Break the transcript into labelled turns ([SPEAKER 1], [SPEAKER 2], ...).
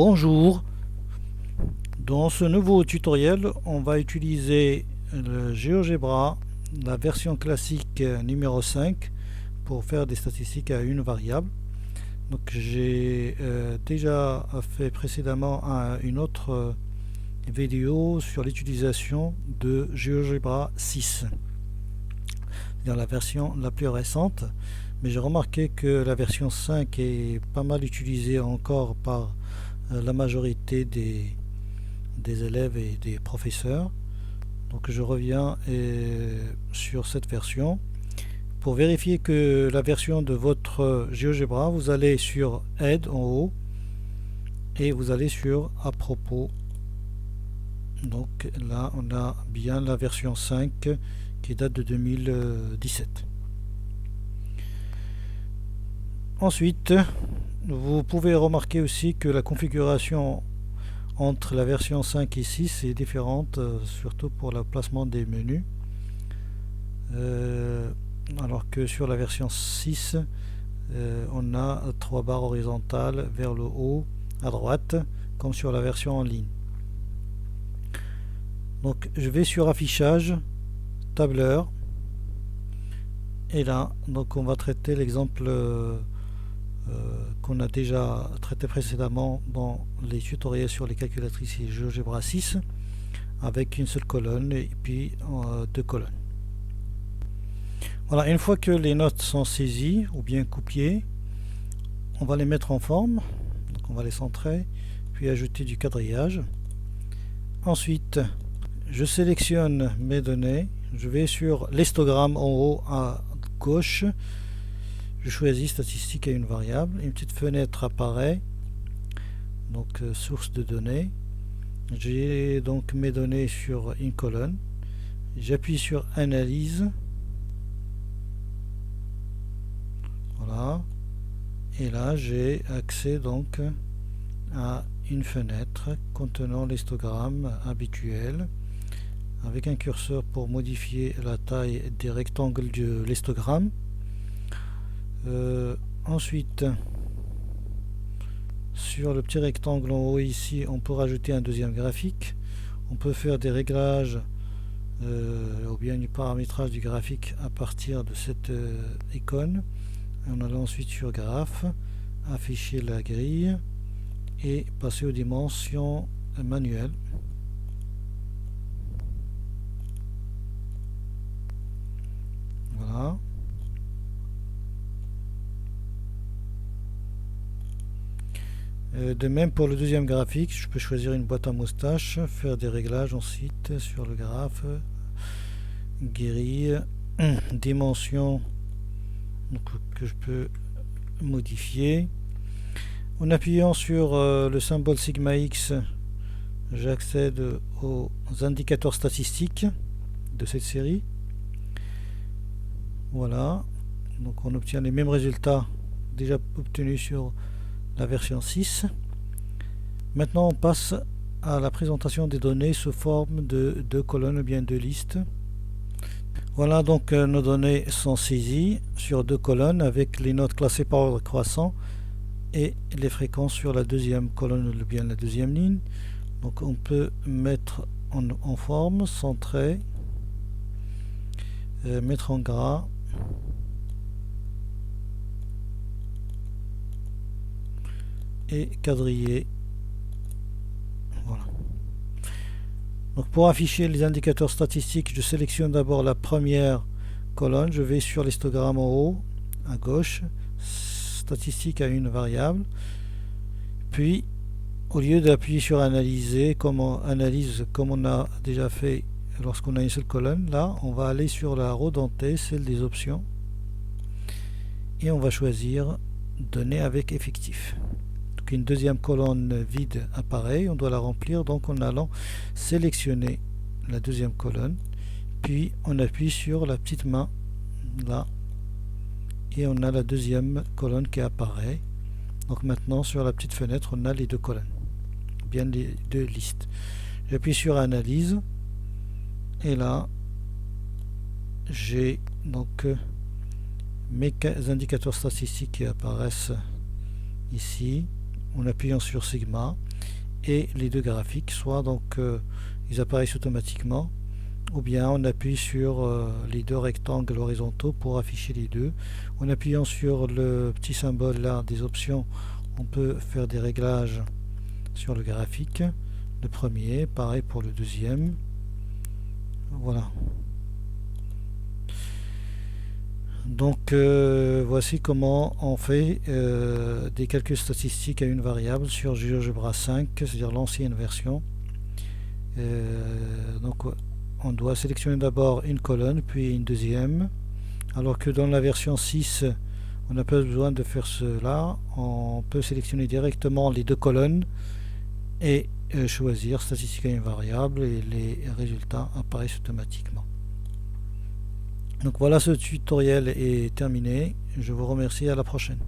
[SPEAKER 1] Bonjour, dans ce nouveau tutoriel on va utiliser le GeoGebra, la version classique numéro 5 pour faire des statistiques à une variable. Donc j'ai déjà fait précédemment une autre vidéo sur l'utilisation de GeoGebra 6, dans la version la plus récente, mais j'ai remarqué que la version 5 est pas mal utilisée encore par la majorité des élèves et des professeurs. Donc je reviens sur cette version. Pour vérifier que la version de votre GeoGebra, vous allez sur Aide en haut et vous allez sur À propos. Donc là on a bien la version 5 qui date de 2017. Ensuite, vous pouvez remarquer aussi que la configuration entre la version 5 et 6 est différente, surtout pour le placement des menus. Alors que sur la version 6, on a 3 barres horizontales vers le haut à droite, comme sur la version en ligne. Donc je vais sur Affichage, Tableur, et là donc on va traiter l'exemple qu'on a déjà traité précédemment dans les tutoriels sur les calculatrices et GeoGebra 6, avec une seule colonne et puis deux colonnes. Voilà, une fois que les notes sont saisies ou bien copiées, on va les mettre en forme. Donc on va les centrer, puis ajouter du quadrillage. Ensuite, je sélectionne mes données, je vais sur l'histogramme en haut à gauche. Je choisis statistique à une variable, une petite fenêtre apparaît, donc source de données. J'ai donc mes données sur une colonne, j'appuie sur analyse, voilà, et là j'ai accès donc à une fenêtre contenant l'histogramme habituel, avec un curseur pour modifier la taille des rectangles de l'histogramme. Ensuite, sur le petit rectangle en haut ici, on peut rajouter un deuxième graphique. On peut faire des réglages ou bien du paramétrage du graphique à partir de cette icône. On allant ensuite sur Graphe, afficher la grille et passer aux dimensions manuelles. Voilà. De même pour le deuxième graphique, je peux choisir une boîte à moustache, faire des réglages ensuite sur le graphe, grille, dimension que je peux modifier. En appuyant sur le symbole sigma X, j'accède aux indicateurs statistiques de cette série. Voilà, donc on obtient les mêmes résultats déjà obtenus sur la version 6. Maintenant on passe à la présentation des données sous forme de deux colonnes ou bien deux listes. Voilà, donc nos données sont saisies sur deux colonnes avec les notes classées par ordre croissant et les fréquences sur la deuxième colonne ou bien la deuxième ligne. Donc on peut mettre en forme, centrer, mettre en gras, et quadriller. Voilà. Donc pour afficher les indicateurs statistiques, je sélectionne d'abord la première colonne, je vais sur l'histogramme en haut à gauche, statistique à une variable, puis au lieu d'appuyer sur analyser comme on a déjà fait lorsqu'on a une seule colonne, là on va aller sur la roue dentée, celle des options, et on va choisir données avec effectif. Une deuxième colonne vide apparaît, on doit la remplir donc en allant sélectionner la deuxième colonne, puis on appuie sur la petite main là et on a la deuxième colonne qui apparaît. Donc maintenant sur la petite fenêtre on a les deux colonnes, bien les deux listes. J'appuie sur analyse et là j'ai donc mes indicateurs statistiques qui apparaissent ici. en appuyant sur sigma, et les deux graphiques, soit donc ils apparaissent automatiquement, ou bien on appuie sur les deux rectangles horizontaux pour afficher les deux. En appuyant sur le petit symbole là des options, on peut faire des réglages sur le graphique. Le premier, pareil pour le deuxième. Voilà. Donc voici comment on fait des calculs statistiques à une variable sur GeoGebra 5, c'est-à-dire l'ancienne version. Donc on doit sélectionner d'abord une colonne puis une deuxième, alors que dans la version 6 on n'a pas besoin de faire cela. On peut sélectionner directement les deux colonnes et choisir statistique à une variable, et les résultats apparaissent automatiquement. Donc voilà, ce tutoriel est terminé. Je vous remercie, à la prochaine.